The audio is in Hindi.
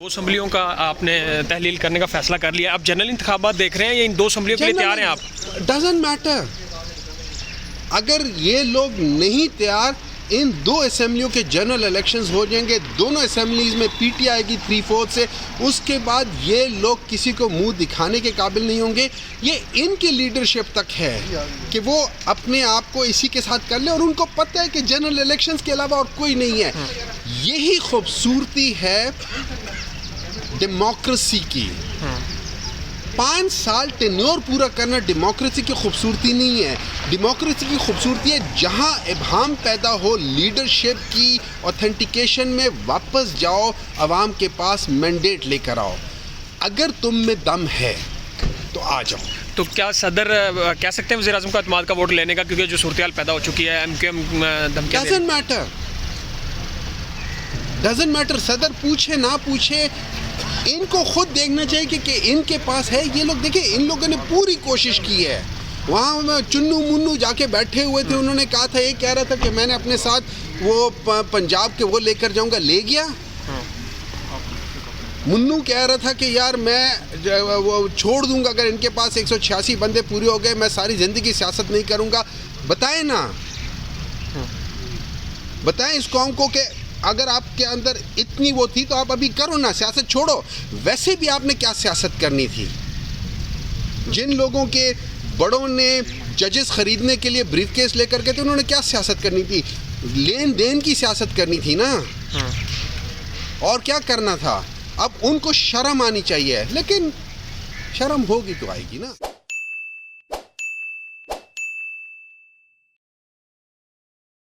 दो असम्बलियों का आपने तहलील करने का फैसला कर लिया। अब जनरल इंतखाबात देख रहे हैं या इन दो असम्बलियों के लिए तैयार हैं आप? Doesn't matter. अगर ये लोग नहीं तैयार, इन दो असम्बलियों के जनरल इलेक्शंस हो जाएंगे, दोनों असम्बलीज में पीटी आएगी 3/4 से। उसके बाद ये लोग किसी को मुंह दिखाने के काबिल नहीं होंगे। ये इनकी लीडरशिप तक है कि वो अपने आप को इसी के साथ कर ले, और उनको पता है कि जनरल इलेक्शंस के अलावा और कोई नहीं है। यही खूबसूरती है डेमोक्रेसी की। 5 साल टेन्योर पूरा करना डेमोक्रेसी की खूबसूरती नहीं है। डेमोक्रेसी की खूबसूरती है जहां इब्हाम पैदा हो लीडरशिप की ऑथेंटिकेशन में, वापस जाओ आवाम के पास मैंडेट लेकर आओ। अगर तुम में दम है तो आ जाओ। तो क्या सदर कह सकते हैं वज़ीर-ए-आज़म का एतमाद का वोट लेने का, क्योंकि जो सूरत हाल पैदा हो चुकी है, एमक्यूएम धमकियां दे रही है? डजंट मैटर सदर पूछे ना पूछे, इनको खुद देखना चाहिए कि इनके पास है। ये लोग देखिए, इन लोगों ने पूरी कोशिश की है। वहाँ चुन्नू मुन्नू जाके बैठे हुए थे, उन्होंने कहा था, ये कह रहा था कि मैंने अपने साथ वो पंजाब के वो लेकर जाऊंगा, ले गया। मुन्नू कह रहा था कि यार मैं वो छोड़ दूंगा अगर इनके पास 186 बंदे पूरे हो गए, मैं सारी ज़िंदगी सियासत नहीं करूंगा। बताएं ना, बताएं इस कौम को कि अगर आपके अंदर इतनी वो थी तो आप अभी करो ना, सियासत छोड़ो। वैसे भी आपने क्या सियासत करनी थी? जिन लोगों के बड़ों ने जजेस खरीदने के लिए ब्रीफकेस लेकर गए थे, उन्होंने क्या सियासत करनी थी? लेन देन की सियासत करनी थी ना। और क्या करना था? अब उनको शर्म आनी चाहिए, लेकिन शर्म होगी तो आएगी ना।